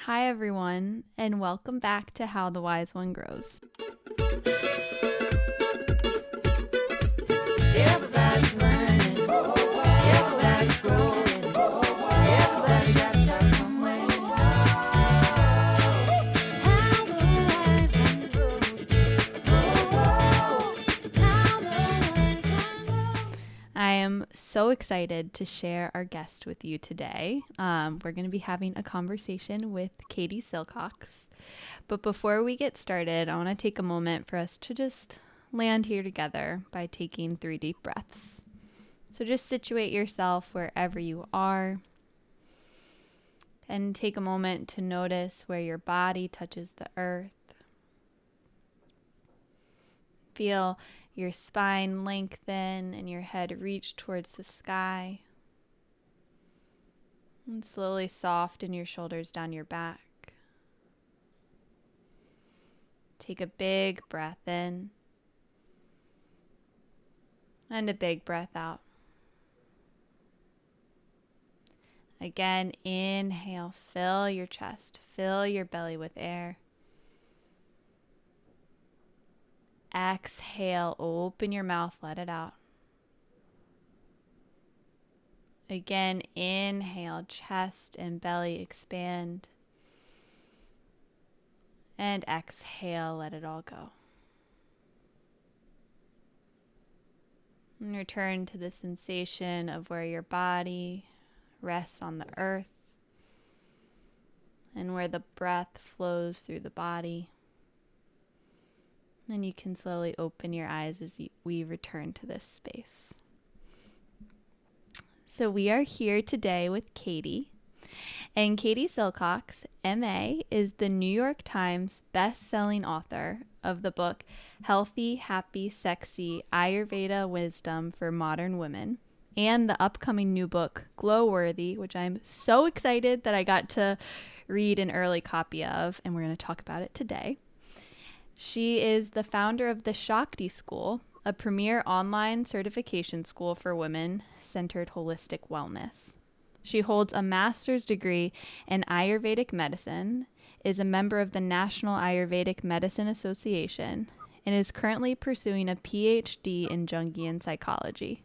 Hi, everyone, and welcome back to How the Wise One Grows. Everybody's learning, everybody's growing, everybody's got to start somewhere. How the wise one grows, how the wise one grows. I am so excited to share our guest with you today. We're going to be having a conversation with Katie Silcox. But before we get started, I want to take a moment for us to just land here together by taking 3 deep breaths. So just situate yourself wherever you are and take a moment to notice where your body touches the earth. Feel your spine lengthen and your head reach towards the sky. And slowly soften your shoulders down your back. Take a big breath in and a big breath out. Again, inhale, fill your chest, fill your belly with air. Exhale, open your mouth, let it out. Again, inhale, chest and belly expand. And exhale, let it all go. And return to the sensation of where your body rests on the earth and where the breath flows through the body. And you can slowly open your eyes as we return to this space. So we are here today with Katie. And Katie Silcox, MA, is the New York Times best-selling author of the book Healthy, Happy, Sexy, Ayurveda Wisdom for Modern Women, and the upcoming new book, Glow-Worthy, which I'm so excited that I got to read an early copy of, and we're going to talk about it today. She is the founder of the Shakti School, a premier online certification school for women-centered holistic wellness. She holds a master's degree in Ayurvedic medicine, is a member of the National Ayurvedic Medicine Association, and is currently pursuing a PhD in Jungian psychology.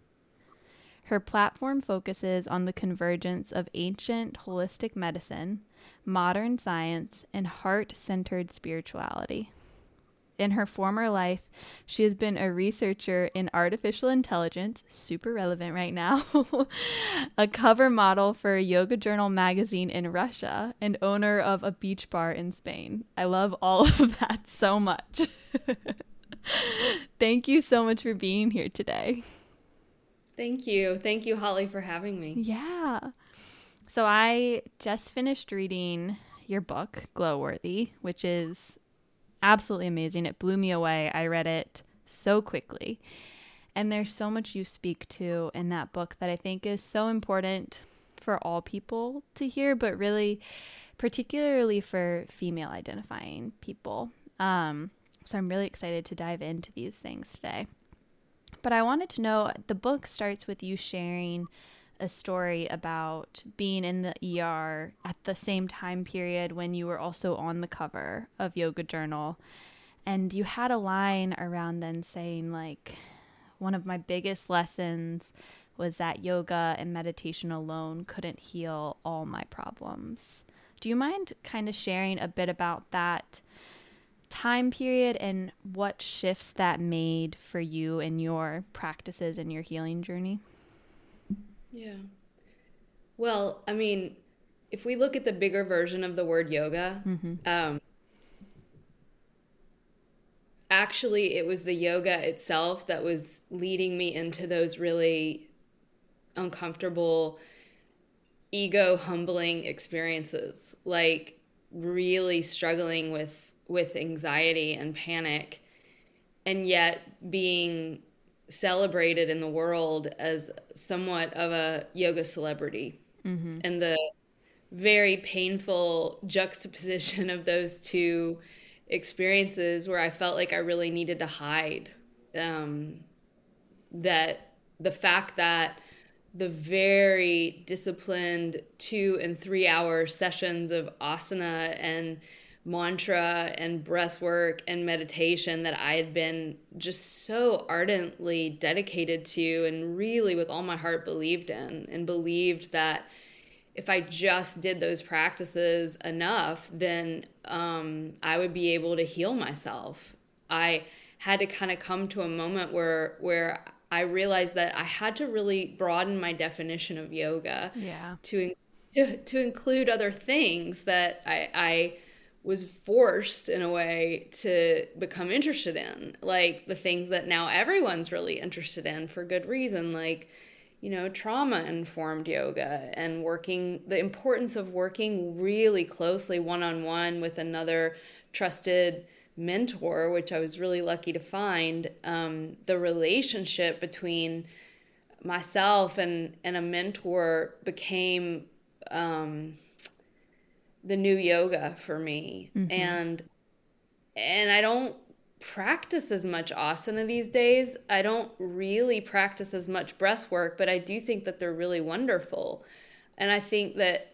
Her platform focuses on the convergence of ancient holistic medicine, modern science, and heart-centered spirituality. In her former life, she has been a researcher in artificial intelligence, super relevant right now, a cover model for a yoga journal magazine in Russia, and owner of a beach bar in Spain. I love all of that so much. Thank you so much for being here today. Thank you. Thank you, Holly, for having me. Yeah. So I just finished reading your book, Glow-Worthy, which is absolutely amazing. It blew me away. I read it so quickly. And there's so much you speak to in that book that I think is so important for all people to hear, but really particularly for female identifying people. So I'm really excited to dive into these things today. But I wanted to know, the book starts with you sharing a story about being in the ER at the same time period when you were also on the cover of Yoga Journal. And you had a line around then saying, like, one of my biggest lessons was that yoga and meditation alone couldn't heal all my problems. Do you mind kind of sharing a bit about that time period and what shifts that made for you in your practices and your healing journey? Yeah. Well, I mean, if we look at the bigger version of the word yoga, actually it was the yoga itself that was leading me into those really uncomfortable, ego humbling experiences, like really struggling with anxiety and panic, and yet being celebrated in the world as somewhat of a yoga celebrity. And the very painful juxtaposition of those two experiences where I felt like I really needed to hide, that the fact that the very disciplined 2 and 3 hour sessions of asana and mantra and breath work and meditation that I had been just so ardently dedicated to and really with all my heart believed in, and believed that if I just did those practices enough, then I would be able to heal myself. I had to kind of come to a moment where I realized that I had to really broaden my definition of yoga Yeah. to include other things that I was forced in a way to become interested in, like the things that now everyone's really interested in for good reason, like, you know, trauma-informed yoga and the importance of working really closely one-on-one with another trusted mentor, which I was really lucky to find. The relationship between myself and a mentor became the new yoga for me. Mm-hmm. And I don't practice as much asana these days. I don't really practice as much breath work, but I do think that they're really wonderful. And I think that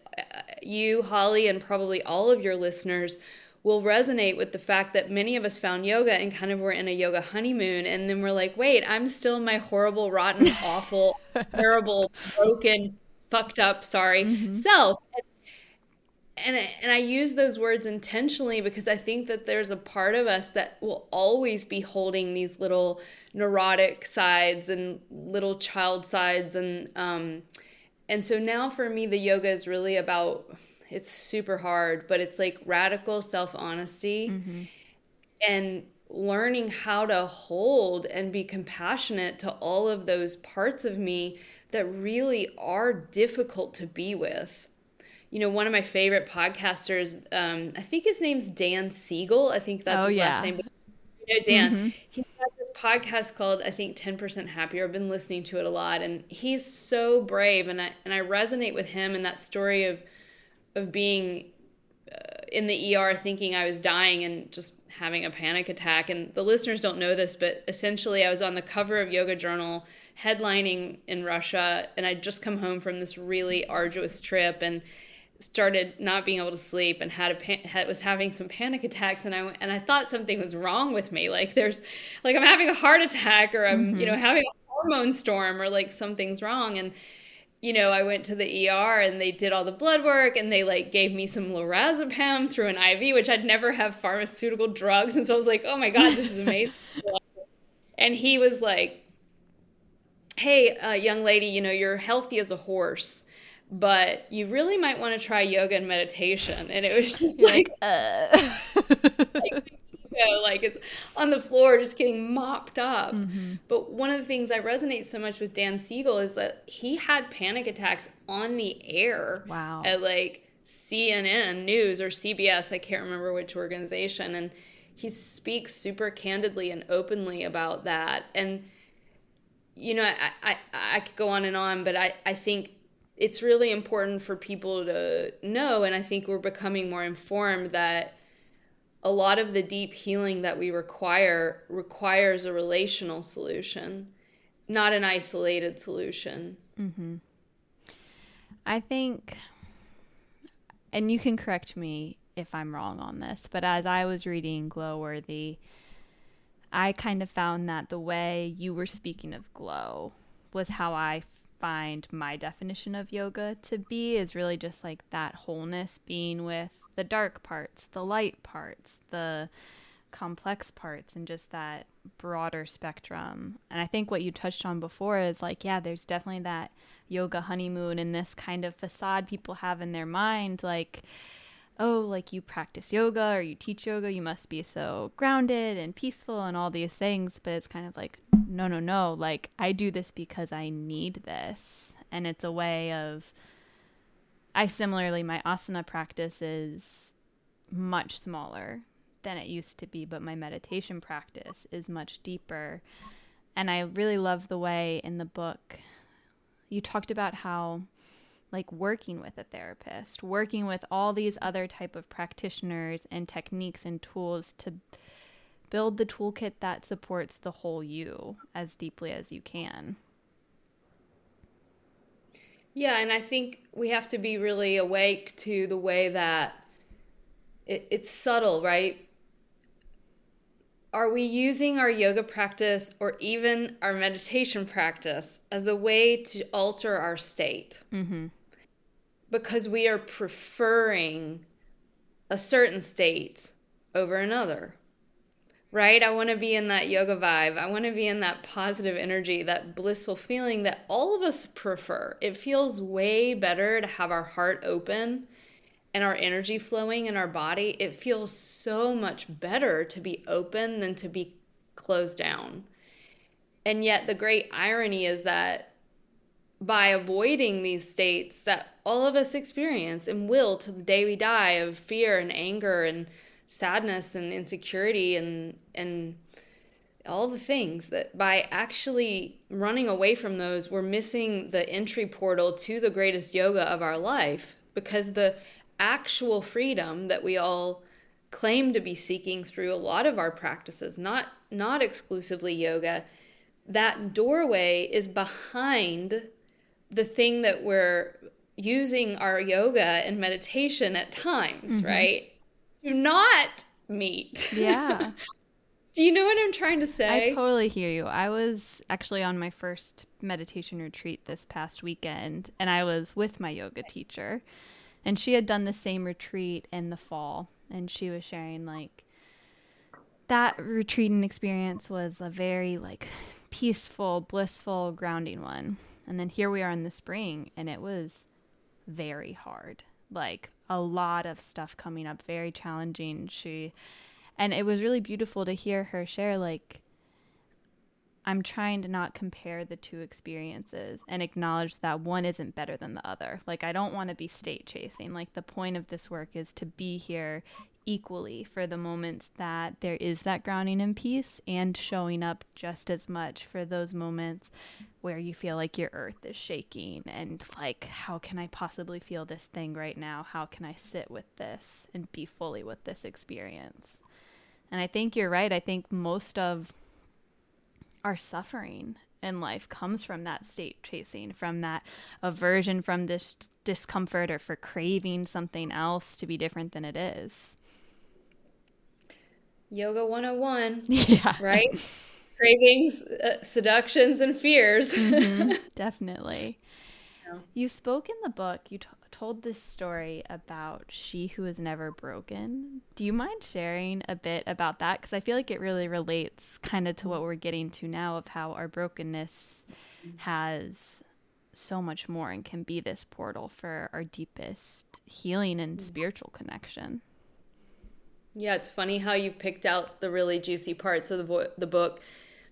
you, Holly, and probably all of your listeners will resonate with the fact that many of us found yoga and kind of were in a yoga honeymoon. And then we're like, wait, I'm still my horrible, rotten, awful, terrible, broken, fucked up, sorry, self. And I use those words intentionally because I think that there's a part of us that will always be holding these little neurotic sides and little child sides. And so now for me, the yoga is really about, it's super hard, but it's like radical self-honesty and learning how to hold and be compassionate to all of those parts of me that really are difficult to be with. You know, one of my favorite podcasters, I think his name's Dan Siegel. I think that's his last name. But you know, Dan, he's got this podcast called, I think, 10% Happier. I've been listening to it a lot, and he's so brave, and I resonate with him and that story of being in the ER thinking I was dying and just having a panic attack. And the listeners don't know this, but essentially I was on the cover of Yoga Journal headlining in Russia, and I'd just come home from this really arduous trip and started not being able to sleep and was having some panic attacks, and I thought something was wrong with me, like I'm having a heart attack, or I'm you know, having a hormone storm, or like something's wrong. And you know, I went to the ER and they did all the blood work, and they like gave me some lorazepam through an IV, which I'd never have pharmaceutical drugs, and so I was like, oh my god, this is amazing. And he was like, hey, young lady, you know, you're healthy as a horse, but you really might want to try yoga and meditation. And it was just like like it's on the floor just getting mopped up. But one of the things I resonate so much with Dan Siegel is that he had panic attacks on the air. Wow. At like CNN News or CBS, I can't remember which organization, and he speaks super candidly and openly about that. And you know, I could go on, but I think it's really important for people to know, and I think we're becoming more informed, that a lot of the deep healing that we requires a relational solution, not an isolated solution. I think, and you can correct me if I'm wrong on this, but as I was reading Glowworthy, I kind of found that the way you were speaking of glow was how I find my definition of yoga to be, is really just like that wholeness, being with the dark parts, the light parts, the complex parts, and just that broader spectrum. And I think what you touched on before is like, yeah, there's definitely that yoga honeymoon and this kind of facade people have in their mind, like, oh, like you practice yoga or you teach yoga, you must be so grounded and peaceful and all these things. But it's kind of like, no, like I do this because I need this. And it's a way of, my asana practice is much smaller than it used to be, but my meditation practice is much deeper. And I really love the way in the book you talked about how, like, working with a therapist, working with all these other type of practitioners and techniques and tools to build the toolkit that supports the whole you as deeply as you can. Yeah, and I think we have to be really awake to the way that it's subtle, right? Are we using our yoga practice or even our meditation practice as a way to alter our state? Mm-hmm. Because we are preferring a certain state over another, right? I want to be in that yoga vibe. I want to be in that positive energy, that blissful feeling that all of us prefer. It feels way better to have our heart open and our energy flowing in our body. It feels so much better to be open than to be closed down. And yet the great irony is that by avoiding these states that all of us experience and will to the day we die, of fear and anger and sadness and insecurity and all the things, that by actually running away from those, we're missing the entry portal to the greatest yoga of our life, because the actual freedom that we all claim to be seeking through a lot of our practices, not exclusively yoga, that doorway is behind the thing that we're using our yoga and meditation at times, right? Do not meet. Yeah. Do you know what I'm trying to I say? totally hear you. I was actually on my first meditation retreat this past weekend, and I was with my yoga teacher, and she had done the same retreat in the fall, and she was sharing like that retreating experience was a very like peaceful, blissful, grounding one. And then here we are in the spring, and it was very hard. Like a lot of stuff coming up, very challenging. And it was really beautiful to hear her share like, I'm trying to not compare the two experiences and acknowledge that one isn't better than the other. Like, I don't want to be state chasing. Like, the point of this work is to be here equally for the moments that there is that grounding and peace, and showing up just as much for those moments where you feel like your earth is shaking and like, how can I possibly feel this thing right now? How can I sit with this and be fully with this experience? And I think you're right. I think most of our suffering in life comes from that state chasing, from that aversion, from this discomfort, or for craving something else to be different than it is. Yoga 101, Yeah. right? Cravings, seductions, and fears. Definitely. Yeah. You spoke in the book, you told this story about She Who Is Never Broken. Do you mind sharing a bit about that? Because I feel like it really relates kind of to what we're getting to now, of how our brokenness has so much more and can be this portal for our deepest healing and spiritual connection. Yeah, it's funny how you picked out the really juicy parts of the book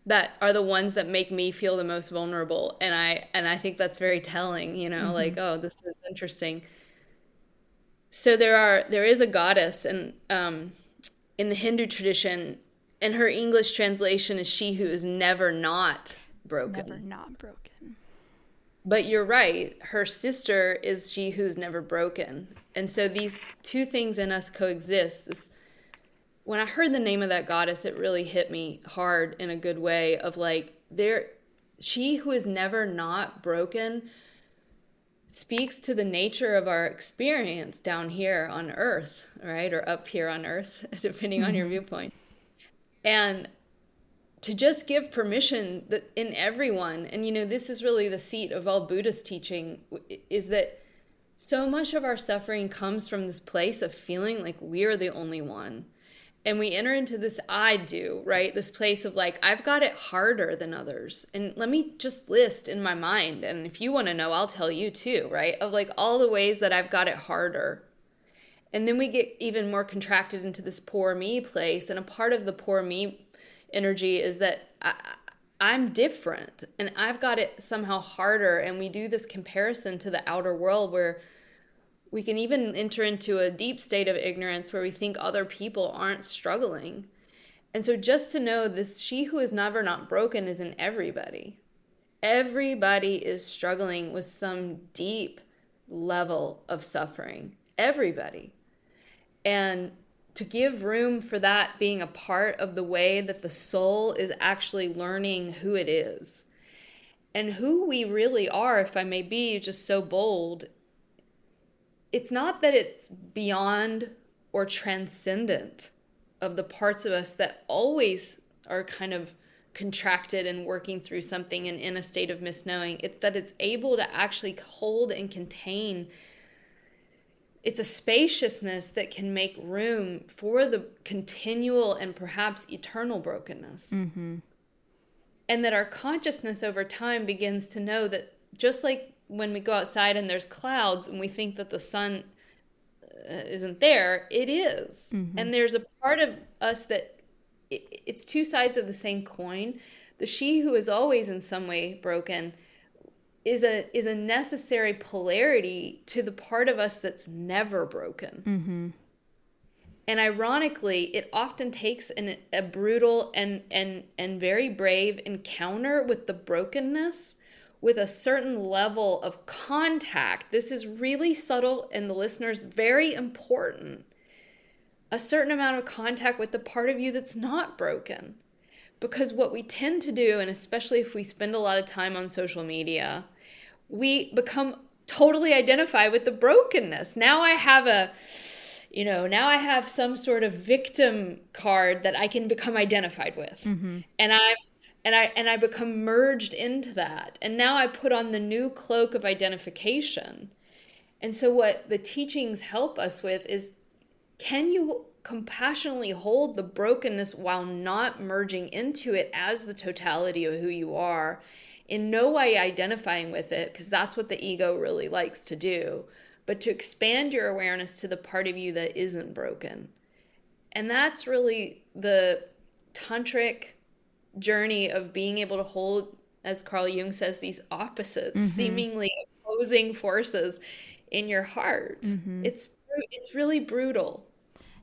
that are the ones that make me feel the most vulnerable, and I think that's very telling, like, oh, this is interesting. So there is a goddess, and in the Hindu tradition, and her English translation is she who is never not broken. Never not broken. But you're right, her sister is she who's never broken. And so these two things in us coexist. When I heard the name of that goddess, it really hit me hard in a good way, of like, she who is never not broken speaks to the nature of our experience down here on earth, right? Or up here on earth, depending on your viewpoint. And to just give permission that in everyone, and this is really the seat of all Buddhist teaching, is that so much of our suffering comes from this place of feeling like we're the only one. And we enter into this I do, right? This place of like, I've got it harder than others. And let me just list in my mind, and if you want to know, I'll tell you too, right? Of like all the ways that I've got it harder. And then we get even more contracted into this poor me place. And a part of the poor me energy is that I'm different and I've got it somehow harder. And we do this comparison to the outer world, where we can even enter into a deep state of ignorance where we think other people aren't struggling. And so just to know this, she who is never not broken is in everybody. Everybody is struggling with some deep level of suffering. Everybody. And to give room for that being a part of the way that the soul is actually learning who it is. And who we really are, if I may be just so bold, it's not that it's beyond or transcendent of the parts of us that always are kind of contracted and working through something and in a state of misknowing. It's that it's able to actually hold and contain. It's a spaciousness that can make room for the continual and perhaps eternal brokenness. Mm-hmm. And that our consciousness over time begins to know that, just like when we go outside and there's clouds and we think that the sun isn't there, it is. Mm-hmm. And there's a part of us that it's two sides of the same coin. The she who is always in some way broken is a necessary polarity to the part of us that's never broken. Mm-hmm. And ironically, it often takes a brutal and very brave encounter with the brokenness, with a certain level of contact. This is really subtle, and the listeners, very important. A certain amount of contact with the part of you that's not broken. Because what we tend to do, and especially if we spend a lot of time on social media, we become totally identified with the brokenness. Now I have some sort of victim card that I can become identified with. Mm-hmm. And I become merged into that. And now I put on the new cloak of identification. And so what the teachings help us with is, can you compassionately hold the brokenness while not merging into it as the totality of who you are, in no way identifying with it, because that's what the ego really likes to do, but to expand your awareness to the part of you that isn't broken. And that's really the tantric journey of being able to hold, as Carl Jung says, these opposites, Mm-hmm. seemingly opposing forces in your heart. Mm-hmm. It's really brutal.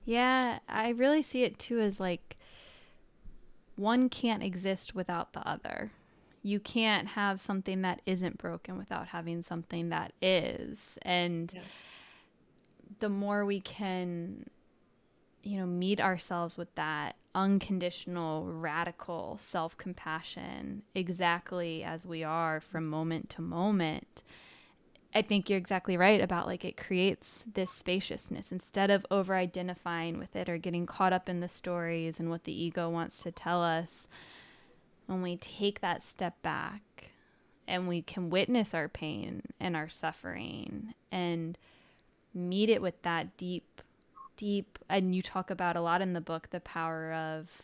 Yeah, I really see it too as like one can't exist without the other. You can't have something that isn't broken without having something that is. And Yes. the more we can, meet ourselves with that unconditional, radical self-compassion exactly as we are from moment to moment, I think you're exactly right about like it creates this spaciousness instead of over identifying with it or getting caught up in the stories and what the ego wants to tell us. When we take that step back and we can witness our pain and our suffering and meet it with that deep, and you talk about a lot in the book, the power of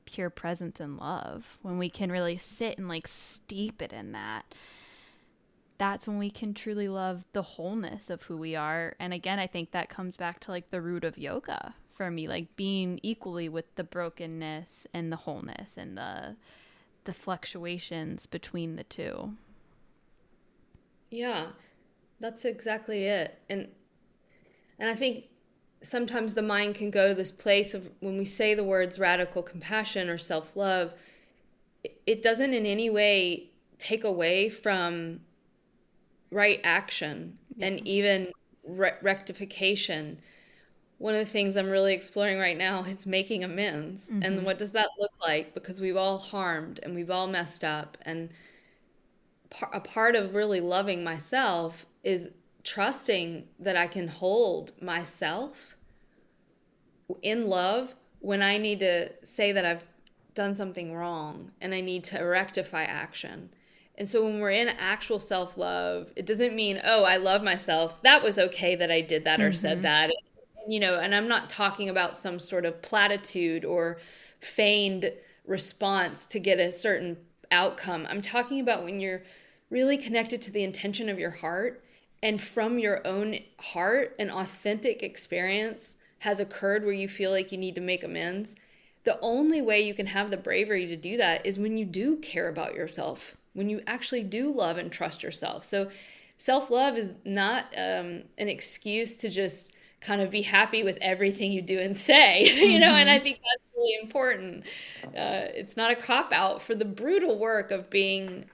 pure presence and love. When we can really sit and like steep it in that, that's when we can truly love the wholeness of who we are. And again, I think that comes back to like the root of yoga for me, like being equally with the brokenness and the wholeness and the fluctuations between the two. Yeah, that's exactly it. And I think sometimes the mind can go to this place of, when we say the words radical compassion or self-love, it doesn't in any way take away from right action and even rectification. One of the things I'm really exploring right now is making amends. Mm-hmm. And what does that look like? Because we've all harmed and we've all messed up. And a part of really loving myself is trusting that I can hold myself in love when I need to say that I've done something wrong and I need to rectify action. And so when we're in actual self-love, it doesn't mean, oh, I love myself. That was okay that I did that or said that. And I'm not talking about some sort of platitude or feigned response to get a certain outcome. I'm talking about when you're really connected to the intention of your heart, and from your own heart, an authentic experience has occurred where you feel like you need to make amends. The only way you can have the bravery to do that is when you do care about yourself, when you actually do love and trust yourself. So self-love is not an excuse to just kind of be happy with everything you do and say, and I think that's really important. It's not a cop-out for the brutal work of being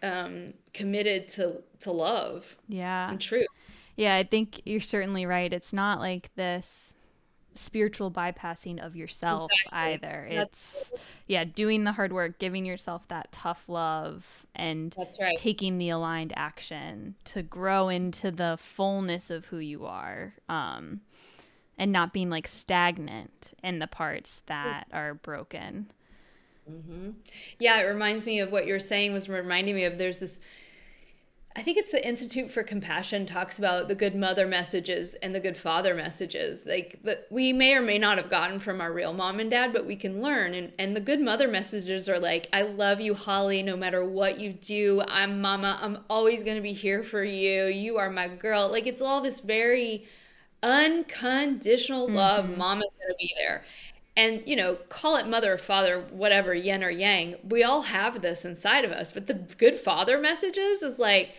committed to love Yeah. and truth. Yeah, I think you're certainly right. It's not like this spiritual bypassing of yourself Exactly. either. That's It's, yeah, doing the hard work, giving yourself that tough love, and that's right. taking the aligned action to grow into the fullness of who you are, and not being like stagnant in the parts that are broken. Hmm. Yeah, it reminds me of what you're saying was reminding me of there's this, I think it's the Institute for Compassion talks about the good mother messages and the good father messages, like that we may or may not have gotten from our real mom and dad, but we can learn. And the good mother messages are like, I love you, Holly, no matter what you do. I'm mama. I'm always going to be here for you. You are my girl. Like it's all this very unconditional love. Mm-hmm. Mama's going to be there. And, call it mother or father, whatever, yin or yang. We all have this inside of us. But the good father messages is like,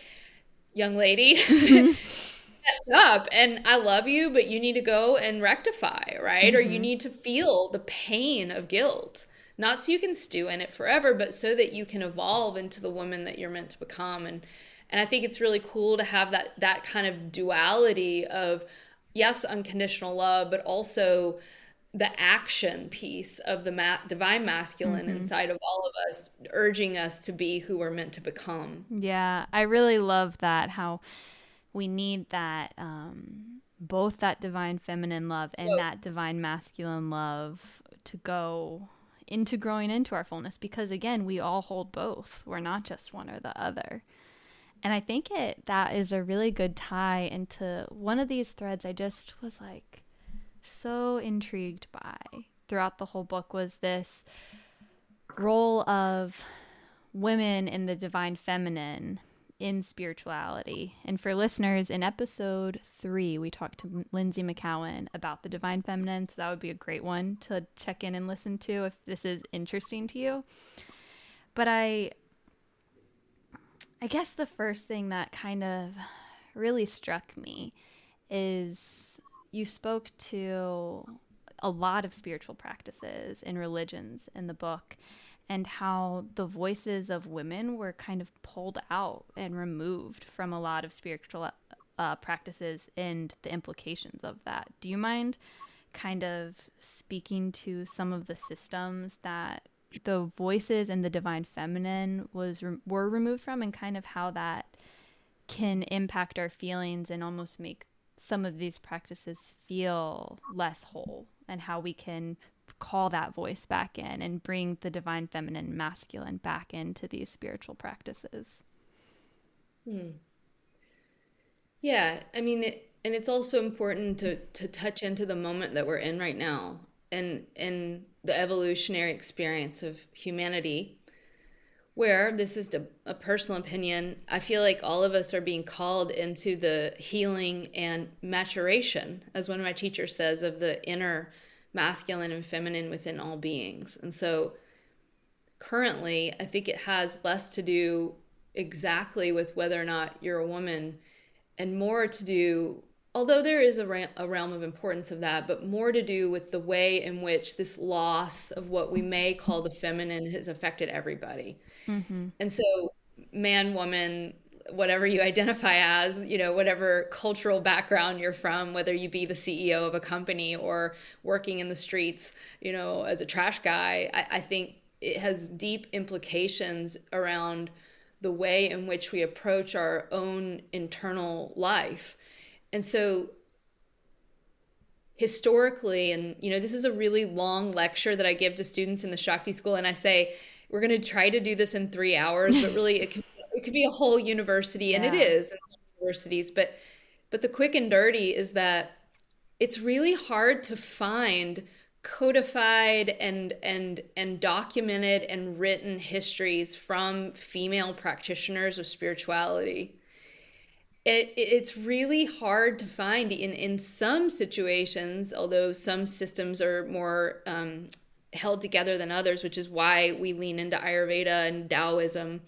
young lady, messed up and I love you, but you need to go and rectify, right? Or you Mm-hmm. need to feel the pain of guilt, not so you can stew in it forever, but so that you can evolve into the woman that you're meant to become. And I think it's really cool to have that kind of duality of, yes, unconditional love, but also the action piece of the divine masculine Mm-hmm. inside of all of us, urging us to be who we're meant to become. Yeah, I really love that, how we need that, both that divine feminine love and So that divine masculine love to go into growing into our fullness, because again, we all hold both. We're not just one or the other. And I think that is a really good tie into one of these threads I just was like so intrigued by throughout the whole book, was this role of women in the divine feminine in spirituality. And for listeners, in episode 3, we talked to Lindsay McCowan about the divine feminine. So that would be a great one to check in and listen to if this is interesting to you. But I guess the first thing that kind of really struck me is you spoke to a lot of spiritual practices and religions in the book, and how the voices of women were kind of pulled out and removed from a lot of spiritual practices and the implications of that. Do you mind kind of speaking to some of the systems that the voices and the divine feminine were removed from, and kind of how that can impact our feelings and almost make some of these practices feel less whole, and how we can call that voice back in and bring the divine feminine and masculine back into these spiritual practices? Hmm. Yeah, I mean, and it's also important to touch into the moment that we're in right now, and the evolutionary experience of humanity, where this is a personal opinion. I feel like all of us are being called into the healing and maturation, as one of my teachers says, of the inner masculine and feminine within all beings. And so currently, I think it has less to do exactly with whether or not you're a woman, and more to do, although there is a realm of importance of that, but more to do with the way in which this loss of what we may call the feminine has affected everybody. Mm-hmm. And so, man, woman, whatever you identify as, whatever cultural background you're from, whether you be the CEO of a company or working in the streets, as a trash guy, I think it has deep implications around the way in which we approach our own internal life. And so, historically, and this is a really long lecture that I give to students in the Shakti school, and I say we're going to try to do this in 3 hours, but really it could be a whole university, and it Yeah. is in some universities. But the quick and dirty is that it's really hard to find codified and documented and written histories from female practitioners of spirituality. It's really hard to find in some situations, although some systems are more held together than others, which is why we lean into Ayurveda and Taoism.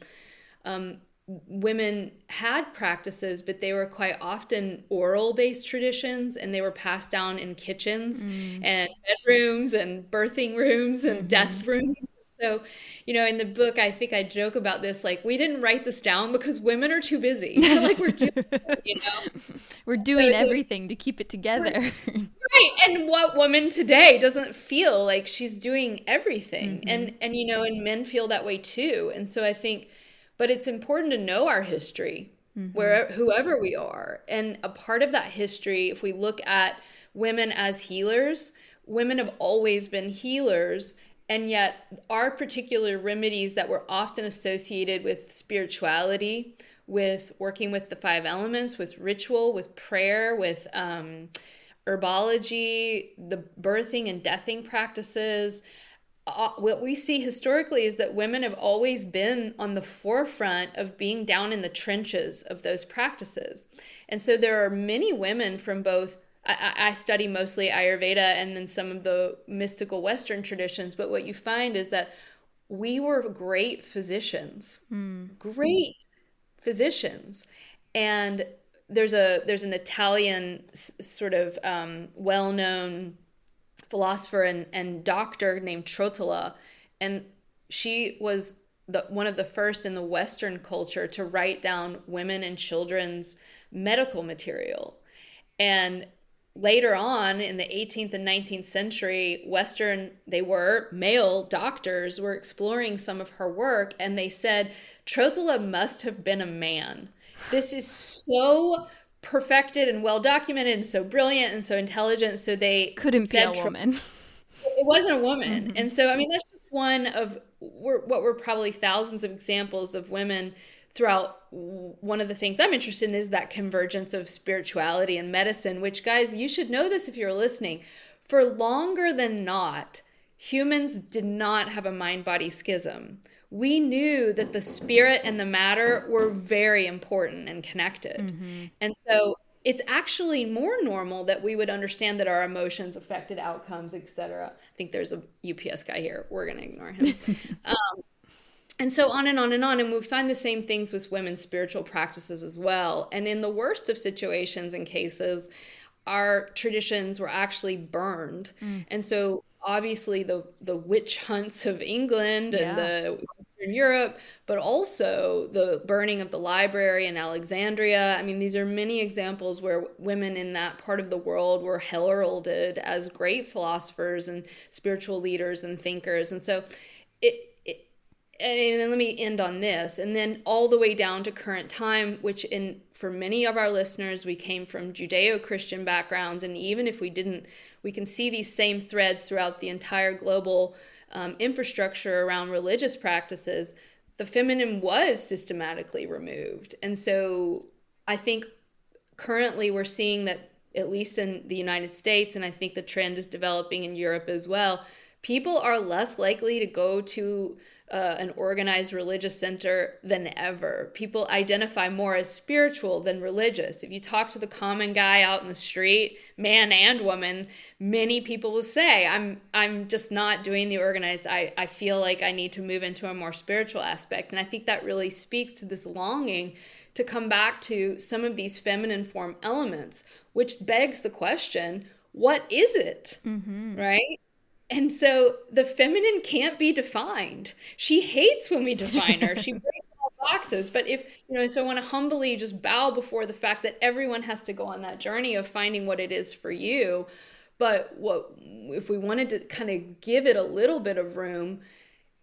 Um, Women had practices, but they were quite often oral based traditions, and they were passed down in kitchens Mm. and bedrooms and birthing rooms and Mm-hmm. death rooms. So, in the book, I think I joke about this, like, we didn't write this down because women are too busy. Like, we're doing it. We're So doing everything to keep it together. right. And what woman today doesn't feel like she's doing everything? And and men feel that way too. And so I think, but it's important to know our history, whoever we are. And a part of that history, if we look at women as healers, women have always been healers. And yet, our particular remedies that were often associated with spirituality, with working with the five elements, with ritual, with prayer, with herbology, the birthing and deathing practices, what we see historically is that women have always been on the forefront of being down in the trenches of those practices. And so there are many women from both. I study mostly Ayurveda and then some of the mystical Western traditions, but what you find is that we were great physicians, great physicians. And there's an Italian sort of well-known philosopher and doctor named Trotula, and she was one of the first in the Western culture to write down women and children's medical material. And later on in the 18th and 19th century, they were male doctors were exploring some of her work, and they said, Trotula must have been a man. This is so perfected and well documented and so brilliant and so intelligent. So they Couldn't be a said woman. it wasn't a woman. And so, I mean, that's just one of what were probably thousands of examples of women throughout. One of the things I'm interested in is that convergence of spirituality and medicine, which, guys, you should know this if you're listening. For longer than not, humans did not have a mind-body schism. We knew that the spirit and the matter were very important and connected. And so it's actually more normal that we would understand that our emotions affected outcomes, etc. I think there's a UPS guy here. We're going to ignore him. And so on and on and on. And we find the same things with women's spiritual practices as well. And in the worst of situations and cases, our traditions were actually burned. And so obviously the witch hunts of England and the Western Europe, but also the burning of the library in Alexandria. I mean, these are many examples where women in that part of the world were heralded as great philosophers and spiritual leaders and thinkers. And so and then let me end on this, and then all the way down to current time, which for many of our listeners, we came from Judeo-Christian backgrounds, and even if we didn't, we can see these same threads throughout the entire global infrastructure around religious practices. The feminine was systematically removed. And so I think currently we're seeing that, at least in the United States, and I think the trend is developing in Europe as well, people are less likely to go to an organized religious center than ever. People identify more as spiritual than religious. If you talk to the common guy out in the street, man and woman, many people will say, I'm just not doing the organized. I feel like I need to move into a more spiritual aspect. And I think that really speaks to this longing to come back to some of these feminine form elements, which begs the question, what is it? Right? And so the feminine can't be defined. She hates when we define her. She breaks all boxes. But so I want to humbly just bow before the fact that everyone has to go on that journey of finding what it is for you. But if we wanted to kind of give it a little bit of room,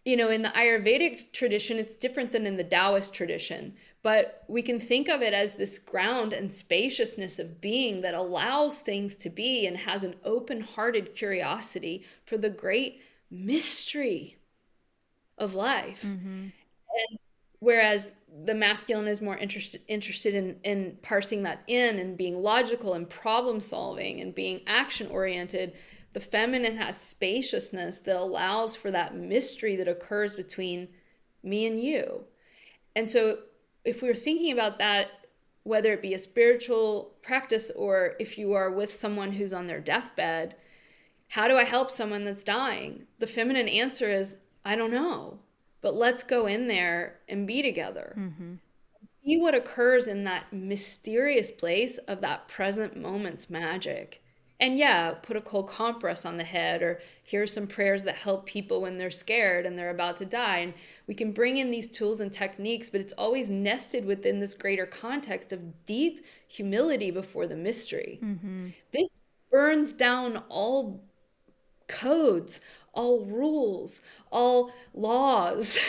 in the Ayurvedic tradition, it's different than in the Taoist tradition. But we can think of it as this ground and spaciousness of being that allows things to be and has an open-hearted curiosity for the great mystery of life. And whereas the masculine is more interested in parsing that in and being logical and problem solving and being action-oriented, the feminine has spaciousness that allows for that mystery that occurs between me and you. And so if we're thinking about that, whether it be a spiritual practice or if you are with someone who's on their deathbed, how do I help someone that's dying? The feminine answer is, I don't know, but let's go in there and be together. See what occurs in that mysterious place of that present moment's magic. And yeah, put a cold compress on the head, or here's some prayers that help people when they're scared and they're about to die. And we can bring in these tools and techniques, but it's always nested within this greater context of deep humility before the mystery. This burns down all codes, all rules, all laws,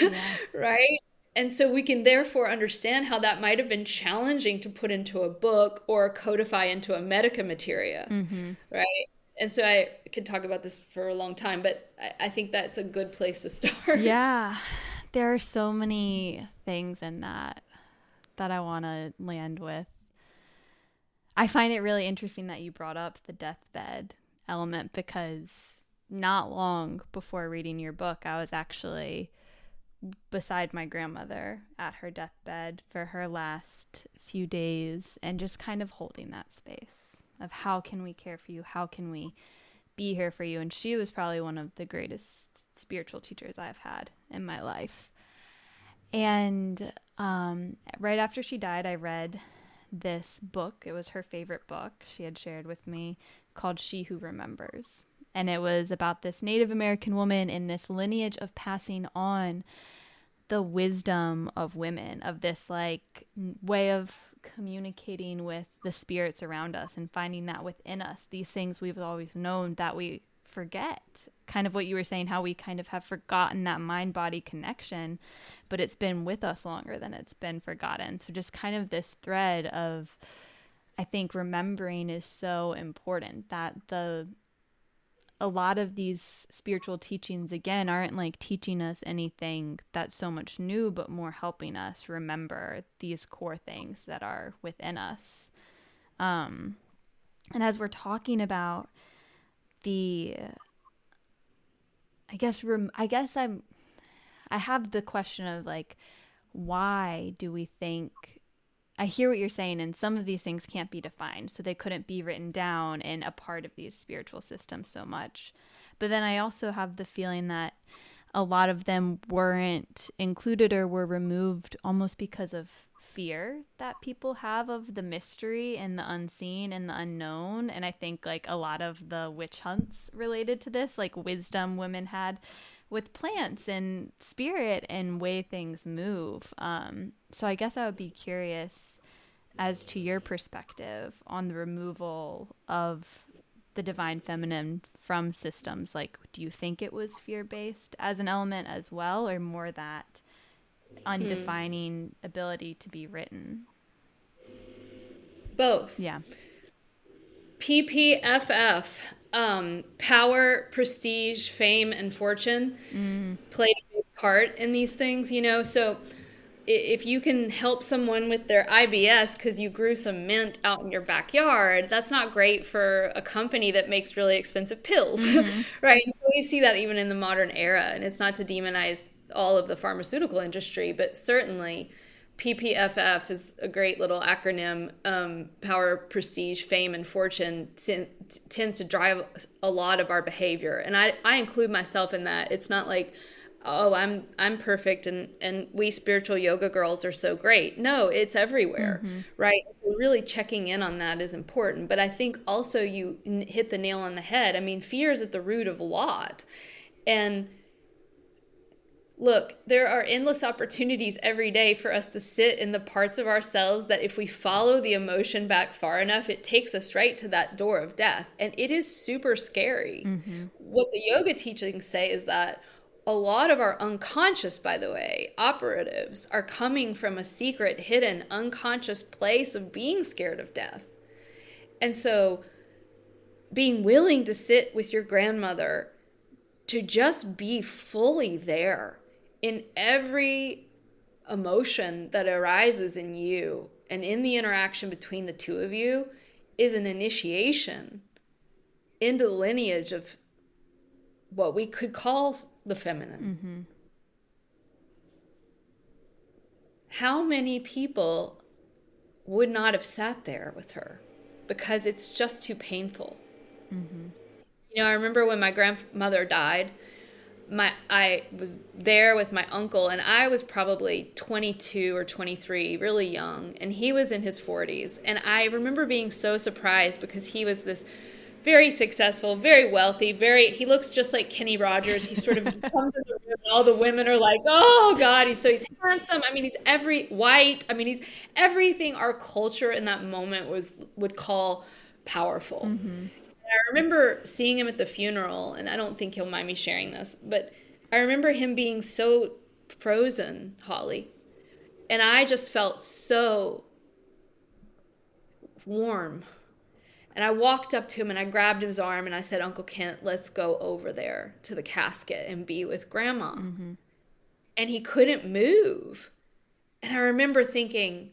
right? And so we can therefore understand how that might have been challenging to put into a book or codify into a medica materia, right? And so I could talk about this for a long time, but I think that's a good place to start. Yeah. There are so many things in that I want to land with. I find it really interesting that you brought up the deathbed element, because not long before reading your book, I was actually beside my grandmother at her deathbed for her last few days, and just kind of holding that space of how can we care for you? How can we be here for you? And she was probably one of the greatest spiritual teachers I've had in my life. And right after she died, I read this book. It was her favorite book she had shared with me, called She Who Remembers. And it was about this Native American woman in this lineage of passing on the wisdom of women, of this like way of communicating with the spirits around us and finding that within us, these things we've always known that we forget. Kind of what you were saying, how we kind of have forgotten that mind-body connection, but it's been with us longer than it's been forgotten. So just kind of this thread of, I think remembering is so important, that a lot of these spiritual teachings, again, aren't like teaching us anything that's so much new, but more helping us remember these core things that are within us. And as we're talking about I have the question of like, why do we think, I hear what you're saying, and some of these things can't be defined, so they couldn't be written down in a part of these spiritual systems so much. But then I also have the feeling that a lot of them weren't included or were removed almost because of fear that people have of the mystery and the unseen and the unknown. And I think like a lot of the witch hunts related to this, like wisdom women had with plants and spirit and way things move. So I guess I would be curious as to your perspective on the removal of the divine feminine from systems. Like, do you think it was fear-based as an element as well, or more that undefining ability to be written? Both. Yeah. PPFF, power, prestige, fame, and fortune played a big part in these things, you know. So if you can help someone with their IBS because you grew some mint out in your backyard, that's not great for a company that makes really expensive pills, right? And so we see that even in the modern era, and it's not to demonize all of the pharmaceutical industry, but certainly PPFF is a great little acronym. Power, prestige, fame, and fortune tends to drive a lot of our behavior. And I include myself in that. It's not like, oh, I'm perfect and we spiritual yoga girls are so great. No, it's everywhere, right? So really checking in on that is important. But I think also you hit the nail on the head. I mean, fear is at the root of a lot. And look, there are endless opportunities every day for us to sit in the parts of ourselves that if we follow the emotion back far enough, it takes us right to that door of death. And it is super scary. What the yoga teachings say is that a lot of our unconscious, by the way, operatives are coming from a secret, hidden, unconscious place of being scared of death. And so being willing to sit with your grandmother, to just be fully there in every emotion that arises in you and in the interaction between the two of you, is an initiation into the lineage of what we could call the feminine. How many people would not have sat there with her because it's just too painful? You know, I remember when my grandmother died, I was there with my uncle, and I was probably 22 or 23, really young, and he was in his 40s. And I remember being so surprised because he was this very successful, very wealthy, he looks just like Kenny Rogers. He sort of comes in the room and all the women are like, oh God, he's handsome. I mean, he's white. I mean, he's everything our culture in that moment would call powerful. Mm-hmm. I remember seeing him at the funeral, and I don't think he'll mind me sharing this, but I remember him being so frozen, Holly. And I just felt so warm. And I walked up to him and I grabbed his arm and I said, Uncle Kent, let's go over there to the casket and be with Grandma. Mm-hmm. And he couldn't move. And I remember thinking,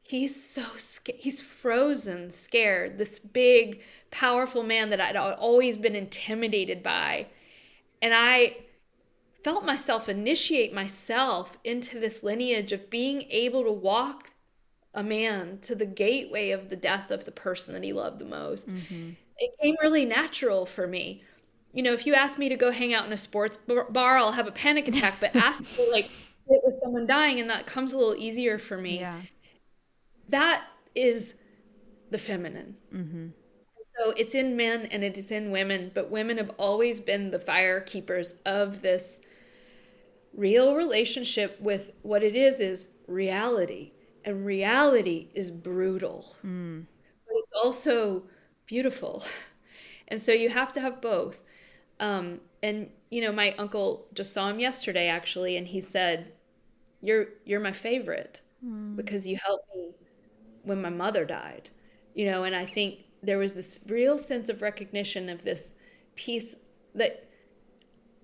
he's so scared. He's frozen, scared. This big, powerful man that I'd always been intimidated by. And I felt myself initiate myself into this lineage of being able to walk a man to the gateway of the death of the person that he loved the most. Mm-hmm. It came really natural for me. You know, if you ask me to go hang out in a sports bar, I'll have a panic attack, but ask me like sit with someone dying and that comes a little easier for me. Yeah. That is the feminine. Mm-hmm. So it's in men and it is in women, but women have always been the fire keepers of this real relationship with what it is reality. And reality is brutal, but it's also beautiful. And so you have to have both. And, you know, my uncle just saw him yesterday, actually, and he said, you're my favorite because you helped me when my mother died, you know, and I think there was this real sense of recognition of this piece that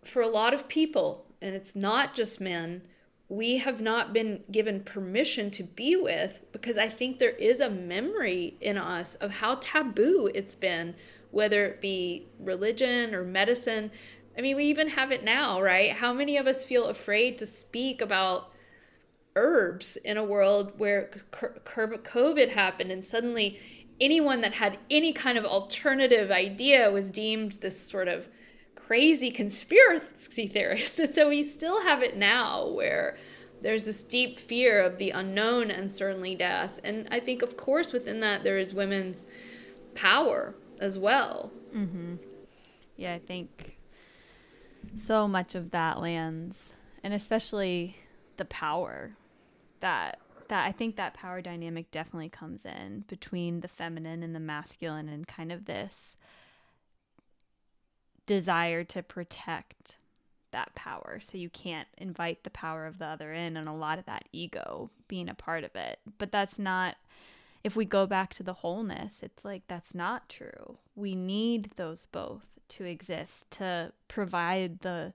for a lot of people, and it's not just men, we have not been given permission to be with, because I think there is a memory in us of how taboo it's been, whether it be religion or medicine. I mean, we even have it now, right? How many of us feel afraid to speak about herbs in a world where COVID happened and suddenly anyone that had any kind of alternative idea was deemed this sort of crazy conspiracy theorist. And so we still have it now where there's this deep fear of the unknown and certainly death. And I think, of course, within that, there is women's power as well. Mm-hmm. Yeah, I think so much of that lands, and especially the power that I think that power dynamic definitely comes in between the feminine and the masculine, and kind of this desire to protect that power, so you can't invite the power of the other in, and a lot of that ego being a part of it. But that's not, if we go back to the wholeness, it's like that's not true. We need those both to exist, to provide the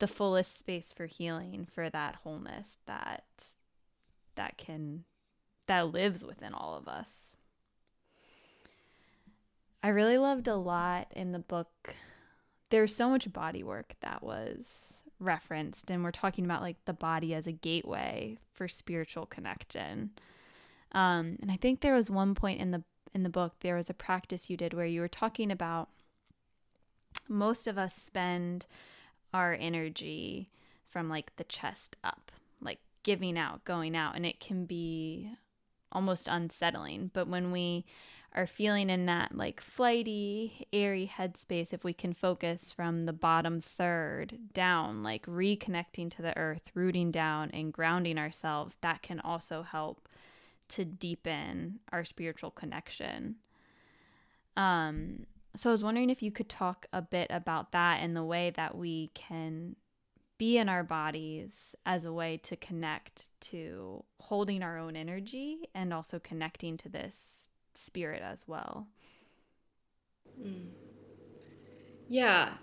fullest space for healing, for that wholeness that lives within all of us. I really loved a lot in the book. There's so much body work that was referenced, and we're talking about like the body as a gateway for spiritual connection. And I think there was one point in the book, there was a practice you did where you were talking about most of us spend our energy from like the chest up, like giving out, going out, and it can be almost unsettling. But when we are feeling in that like flighty, airy headspace, if we can focus from the bottom third down, like reconnecting to the earth, rooting down and grounding ourselves, that can also help to deepen our spiritual connection. So I was wondering if you could talk a bit about that and the way that we can be in our bodies as a way to connect to holding our own energy and also connecting to this spirit as well. Yeah.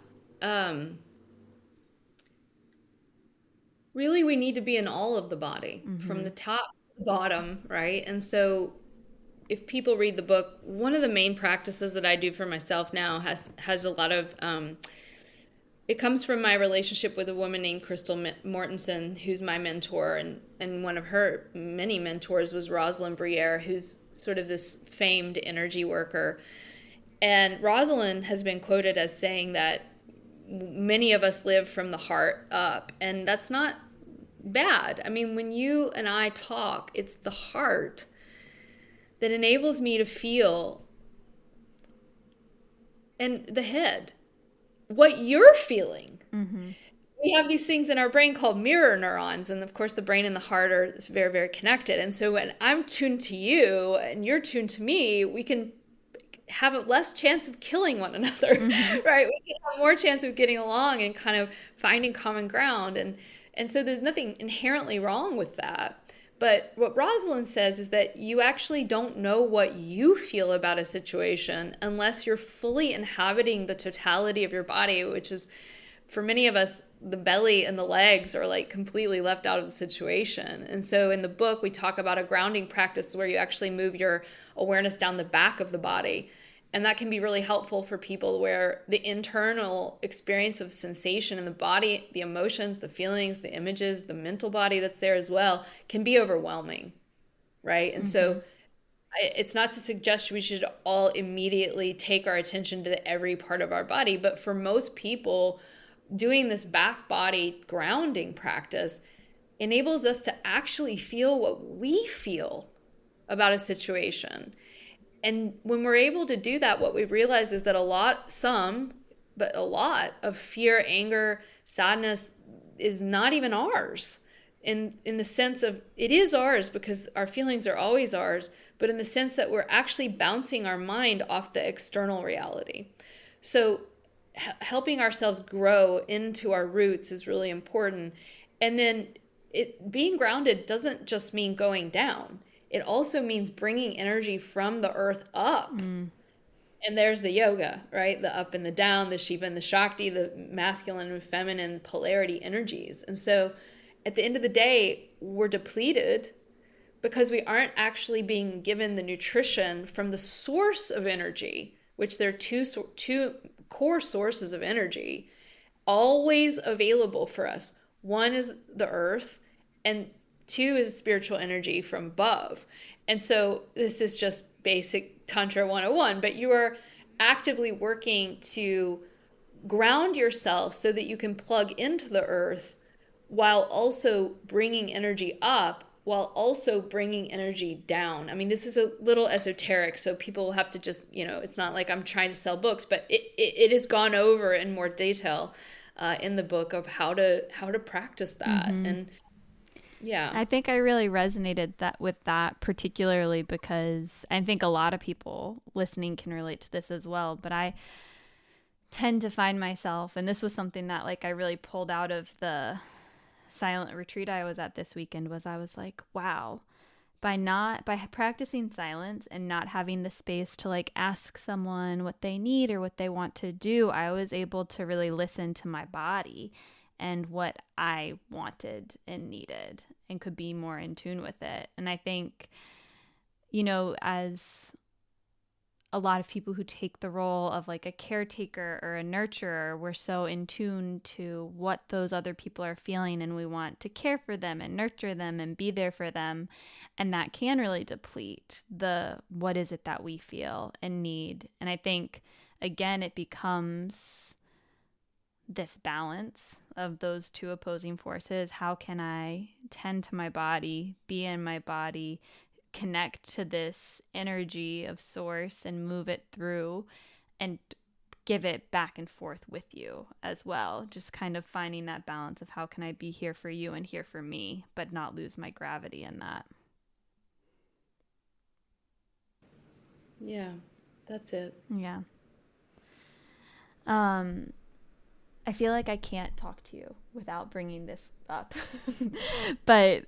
Really, we need to be in all of the body, from the top to the bottom, right? And so if people read the book, one of the main practices that I do for myself now has a lot of, it comes from my relationship with a woman named Crystal Mortensen, who's my mentor, and one of her many mentors was Rosalind Briere, who's sort of this famed energy worker. And Rosalind has been quoted as saying that many of us live from the heart up, and that's not bad. I mean, when you and I talk, it's the heart that enables me to feel and the head, what you're feeling. Mm-hmm. We have these things in our brain called mirror neurons. And of course, the brain and the heart are very, very connected. And so when I'm tuned to you and you're tuned to me, we can have a less chance of killing one another, Mm-hmm. right? We can have more chance of getting along and kind of finding common ground. And so there's nothing inherently wrong with that. But what Rosalind says is that you actually don't know what you feel about a situation unless you're fully inhabiting the totality of your body, which is, for many of us, the belly and the legs are like completely left out of the situation. And so in the book, we talk about a grounding practice where you actually move your awareness down the back of the body. And that can be really helpful for people where the internal experience of sensation in the body, the emotions, the feelings, the images, the mental body that's there as well, can be overwhelming, right? And so it's not to suggest we should all immediately take our attention to every part of our body, but for most people, doing this back body grounding practice enables us to actually feel what we feel about a situation. And when we're able to do that, what we realize is that a lot of fear, anger, sadness is not even ours. In the sense of, it is ours because our feelings are always ours, but in the sense that we're actually bouncing our mind off the external reality. So helping ourselves grow into our roots is really important. And then being grounded doesn't just mean going down. It also means bringing energy from the earth up. And there's the yoga, right? The up and the down, the Shiva and the Shakti, the masculine and feminine polarity energies. And so at the end of the day, we're depleted because we aren't actually being given the nutrition from the source of energy, which there are two core sources of energy always available for us. One is the earth, and two is spiritual energy from above. And so this is just basic Tantra 101, but you are actively working to ground yourself so that you can plug into the earth while also bringing energy up, while also bringing energy down. I mean, this is a little esoteric, so people will have to just, it's not like I'm trying to sell books, but it is gone over in more detail in the book of how to practice that. And yeah. I think I really resonated with that particularly because I think a lot of people listening can relate to this as well. But I tend to find myself, and this was something that like I really pulled out of the silent retreat I was at this weekend, was I was like, wow, by practicing silence and not having the space to like ask someone what they need or what they want to do, I was able to really listen to my body and what I wanted and needed and could be more in tune with it. And I think, as a lot of people who take the role of like a caretaker or a nurturer, we're so in tune to what those other people are feeling, and we want to care for them and nurture them and be there for them. And that can really deplete what is it that we feel and need. And I think, again, it becomes this balance of those two opposing forces. How can I tend to my body, be in my body, connect to this energy of source and move it through and give it back and forth with you as well. Just kind of finding that balance of how can I be here for you and here for me, but not lose my gravity in that. Yeah, that's it. Yeah. I feel like I can't talk to you without bringing this up. But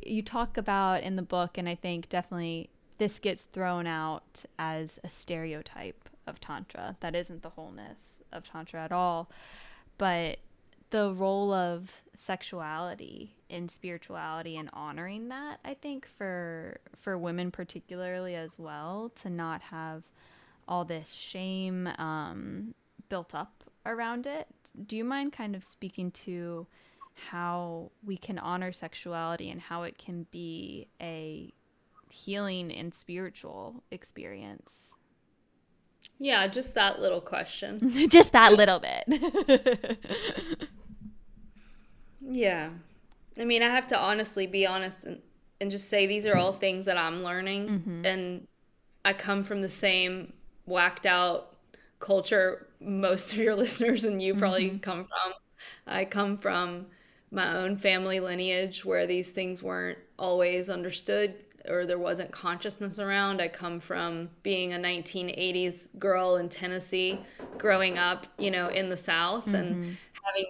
you talk about in the book, and I think definitely this gets thrown out as a stereotype of Tantra. That isn't the wholeness of Tantra at all. But the role of sexuality in spirituality and honoring that, I think for women particularly as well, to not have all this shame built up around it. Do you mind kind of speaking to how we can honor sexuality and how it can be a healing and spiritual experience? Yeah, just that little question. Just that little bit. Yeah. I mean, I have to honestly be honest and just say these are all things that I'm learning. And I come from the same whacked out culture most of your listeners and you probably come from. I come from my own family lineage where these things weren't always understood or there wasn't consciousness around. I come from being a 1980s girl in Tennessee, growing up, in the South and having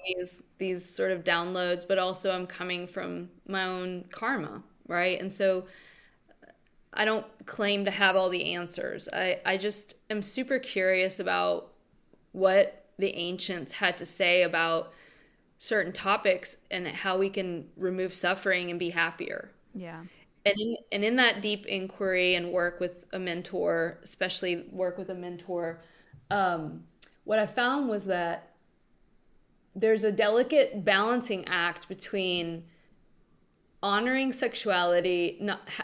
these sort of downloads, but also I'm coming from my own karma, right? And so I don't claim to have all the answers. I just am super curious about what the ancients had to say about certain topics and how we can remove suffering and be happier. Yeah. And in that deep inquiry and work with a mentor, especially work with a mentor, what I found was that there's a delicate balancing act between honoring sexuality,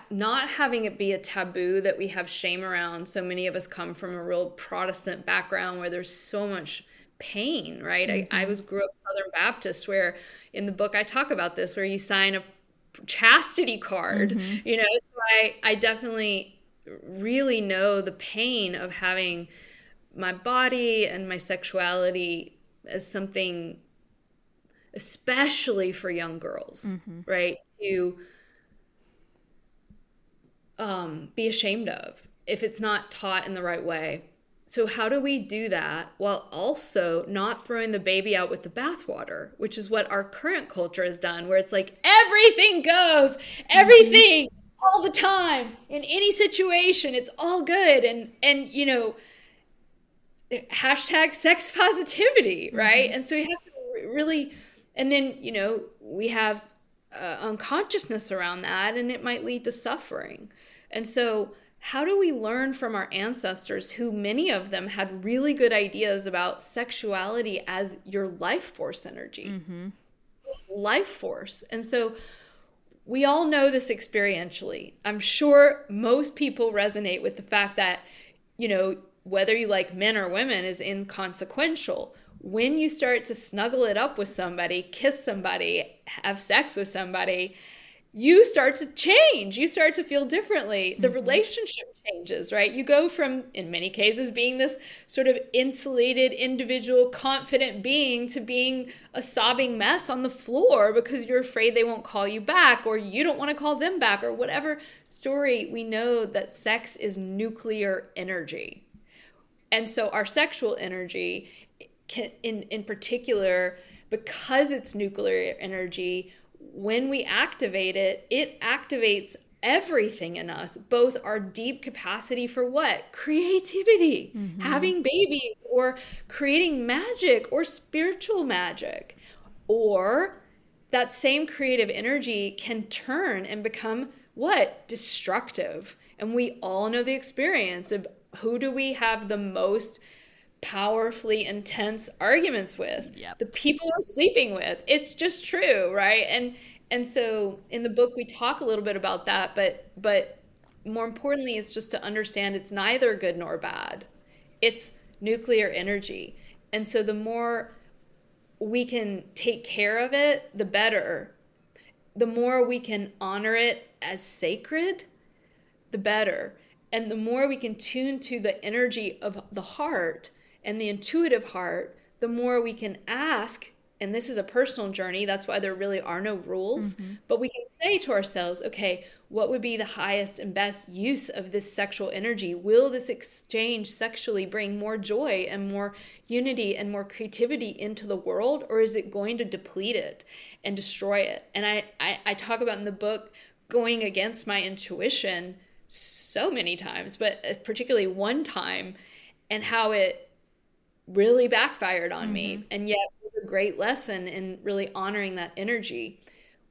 not having it be a taboo that we have shame around. So many of us come from a real Protestant background where there's so much pain, right? I grew up Southern Baptist, where in the book I talk about this, where you sign a chastity card, so I definitely really know the pain of having my body and my sexuality as something, especially for young girls, right, to be ashamed of if it's not taught in the right way. So how do we do that while also not throwing the baby out with the bathwater, which is what our current culture has done, where it's like everything goes, everything all the time, in any situation, it's all good. And hashtag sex positivity, right? And so we have to really, and then, we have unconsciousness around that, and it might lead to suffering. And so how do we learn from our ancestors, who many of them had really good ideas about sexuality as your life force energy? It's life force. And so we all know this experientially. I'm sure most people resonate with the fact that, whether you like men or women is inconsequential. When you start to snuggle it up with somebody, kiss somebody, have sex with somebody, you start to change. You start to feel differently. The relationship changes, right? You go from, in many cases, being this sort of insulated, individual, confident being to being a sobbing mess on the floor because you're afraid they won't call you back, or you don't want to call them back, or whatever story. We know that sex is nuclear energy. And so our sexual energy, in particular, because it's nuclear energy, when we activate it, it activates everything in us, both our deep capacity for what? Creativity, having babies, or creating magic or spiritual magic. Or that same creative energy can turn and become what? Destructive. And we all know the experience of who do we have the most powerfully intense arguments with? The people we're sleeping with. It's just true, right? And so in the book we talk a little bit about that, but more importantly, it's just to understand it's neither good nor bad. It's nuclear energy. And so the more we can take care of it, the better. The more we can honor it as sacred, the better. And the more we can tune to the energy of the heart and the intuitive heart, the more we can ask, and this is a personal journey, that's why there really are no rules, but we can say to ourselves, okay, what would be the highest and best use of this sexual energy? Will this exchange sexually bring more joy and more unity and more creativity into the world, or is it going to deplete it and destroy it? And I talk about in the book going against my intuition so many times, but particularly one time, and how it really backfired on me. And yet it was a great lesson in really honoring that energy.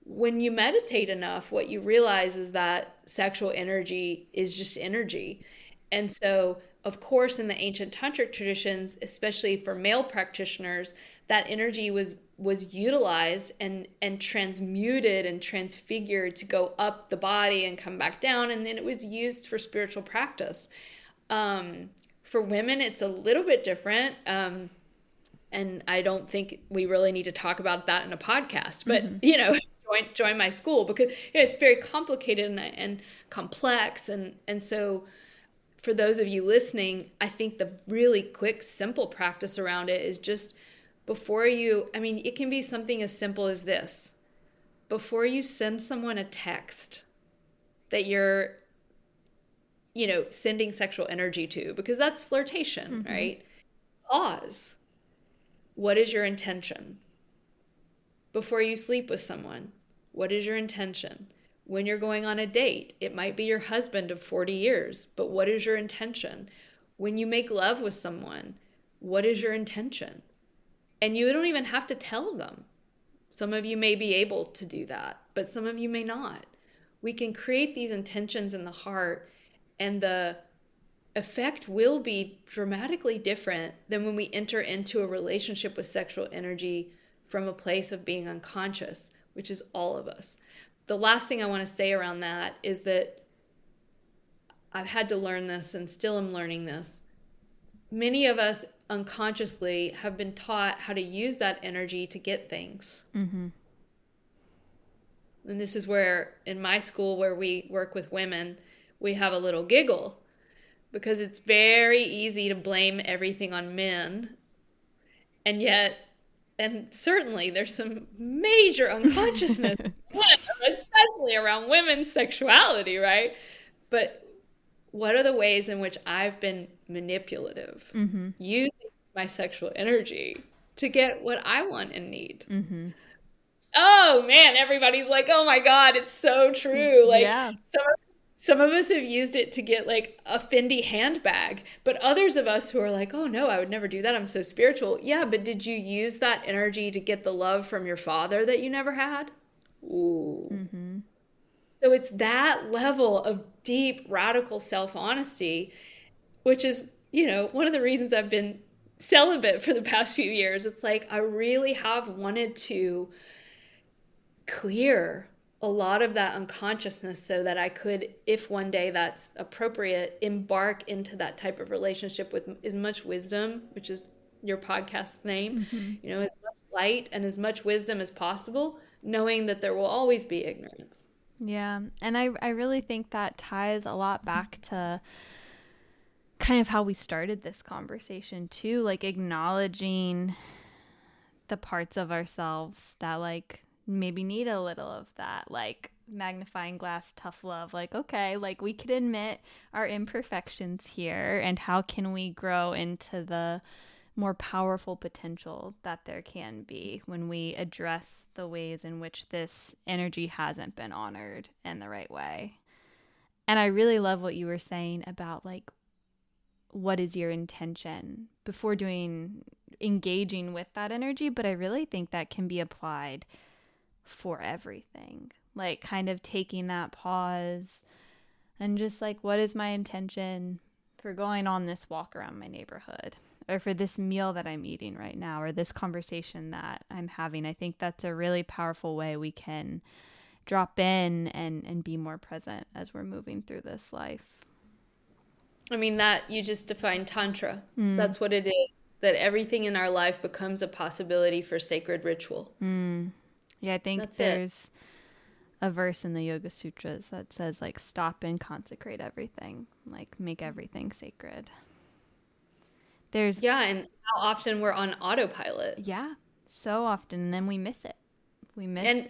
When you meditate enough, what you realize is that sexual energy is just energy. And so, of course, in the ancient tantric traditions, especially for male practitioners, that energy was utilized and transmuted and transfigured to go up the body and come back down. And then it was used for spiritual practice. For women, it's a little bit different. And I don't think we really need to talk about that in a podcast, but, join my school, because it's very complicated and complex. And so for those of you listening, I think the really quick, simple practice around it is just before you, I mean, it can be something as simple as this. Before you send someone a text that you're, sending sexual energy to, because that's flirtation, right? Pause. What is your intention? Before you sleep with someone, what is your intention? When you're going on a date, it might be your husband of 40 years, but what is your intention? When you make love with someone, what is your intention? And you don't even have to tell them. Some of you may be able to do that, but some of you may not. We can create these intentions in the heart, and the effect will be dramatically different than when we enter into a relationship with sexual energy from a place of being unconscious, which is all of us. The last thing I want to say around that is that I've had to learn this and still am learning this. Many of us unconsciously have been taught how to use that energy to get things. And this is where, in my school where we work with women, we have a little giggle, because it's very easy to blame everything on men. And yet, and certainly there's some major unconsciousness, especially around women's sexuality, right? But what are the ways in which I've been manipulative, using my sexual energy to get what I want and need? Oh man, everybody's like, oh my God, it's so true. Like, Yeah. some of us have used it to get like a Fendi handbag, but others of us who are like, oh no, I would never do that. I'm so spiritual. Yeah, but did you use that energy to get the love from your father that you never had? Ooh. So it's that level of deep, radical self-honesty, which is, one of the reasons I've been celibate for the past few years. It's like, I really have wanted to clear a lot of that unconsciousness so that I could, if one day that's appropriate, embark into that type of relationship with as much wisdom, which is your podcast's name, as much light and as much wisdom as possible, knowing that there will always be ignorance. Yeah. And I really think that ties a lot back to kind of how we started this conversation too, like acknowledging the parts of ourselves that like maybe need a little of that, like magnifying glass tough love, like, okay, like we could admit our imperfections here, and how can we grow into the more powerful potential that there can be when we address the ways in which this energy hasn't been honored in the right way. And I really love what you were saying about like, what is your intention before engaging with that energy? But I really think that can be applied for everything, like kind of taking that pause and just like, what is my intention for going on this walk around my neighborhood, or for this meal that I'm eating right now, or this conversation that I'm having? I think that's a really powerful way we can drop in and be more present as we're moving through this life. I mean, that you just defined Tantra. That's what it is, that everything in our life becomes a possibility for sacred ritual. Yeah, I think That's there's a verse in the Yoga Sutras that says like, stop and consecrate everything, like make everything sacred. There's and how often we're on autopilot. So often, and then we miss it. And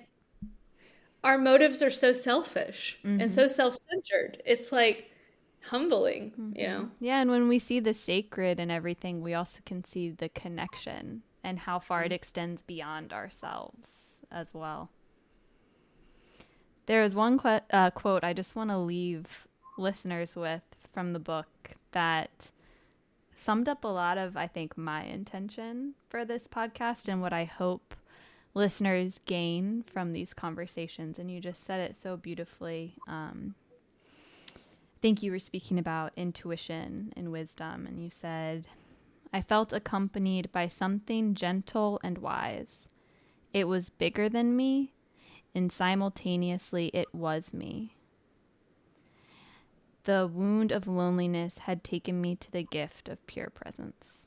our motives are so selfish and so self-centered. It's like humbling, Yeah, and when we see the sacred and everything, we also can see the connection and how far it extends beyond ourselves as well. There is one quote I just want to leave listeners with from the book that summed up a lot of, I think, my intention for this podcast and what I hope listeners gain from these conversations. And you just said it so beautifully. I think you were speaking about intuition and wisdom, and you said, I felt accompanied by something gentle and wise. It was bigger than me, and simultaneously it was me. The wound of loneliness had taken me to the gift of pure presence.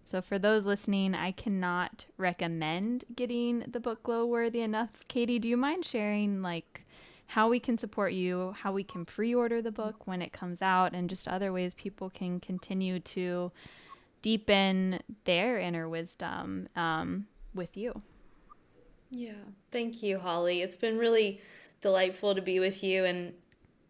So for those listening, I cannot recommend getting the book Glow Worthy enough. Katie, do you mind sharing like how we can support you, how we can pre-order the book when it comes out, and just other ways people can continue to deepen their inner wisdom with you. Yeah. Thank you, Holly. It's been really delightful to be with you. And,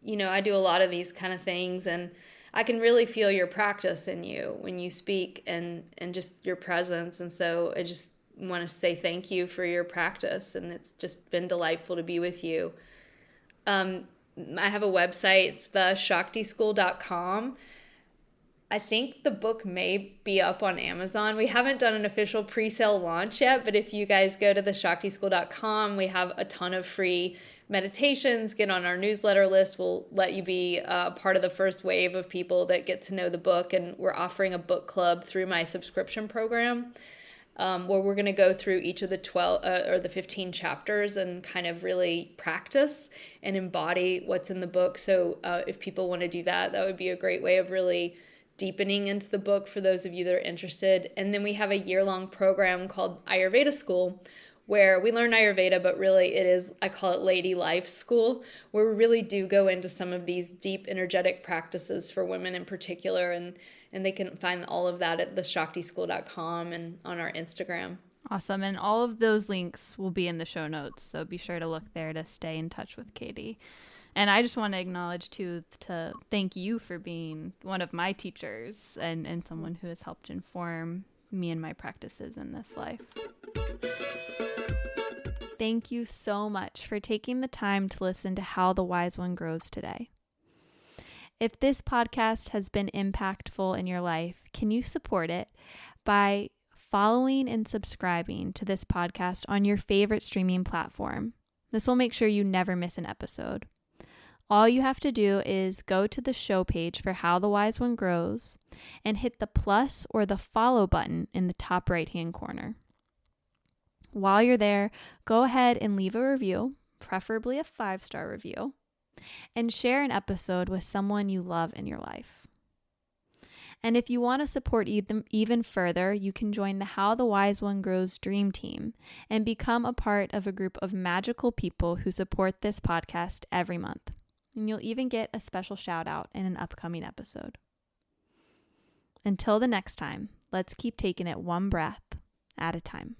I do a lot of these kind of things, and I can really feel your practice in you when you speak and just your presence. And so I just want to say thank you for your practice. And it's just been delightful to be with you. I have a website. It's theshaktyschool.com. I think the book may be up on Amazon. We haven't done an official pre-sale launch yet, but if you guys go to theshaktyschool.com, we have a ton of free meditations. Get on our newsletter list. We'll let you be part of the first wave of people that get to know the book. And we're offering a book club through my subscription program, where we're going to go through each of the 12 or the 15 chapters and kind of really practice and embody what's in the book. So if people want to do that, that would be a great way of really deepening into the book for those of you that are interested. And then we have a year-long program called Ayurveda School, where we learn Ayurveda, but really it is, I call it Lady Life School, where we really do go into some of these deep energetic practices for women in particular. And they can find all of that at theshaktyschool.com and on our Instagram. Awesome. And all of those links will be in the show notes. So be sure to look there to stay in touch with Katie. And I just want to acknowledge, too, to thank you for being one of my teachers and someone who has helped inform me and my practices in this life. Thank you so much for taking the time to listen to How the Wise One Grows today. If this podcast has been impactful in your life, can you support it by following and subscribing to this podcast on your favorite streaming platform? This will make sure you never miss an episode. All you have to do is go to the show page for How the Wise One Grows and hit the plus or the follow button in the top right-hand corner. While you're there, go ahead and leave a review, preferably a 5-star review, and share an episode with someone you love in your life. And if you want to support even further, you can join the How the Wise One Grows Dream Team and become a part of a group of magical people who support this podcast every month. And you'll even get a special shout out in an upcoming episode. Until the next time, let's keep taking it one breath at a time.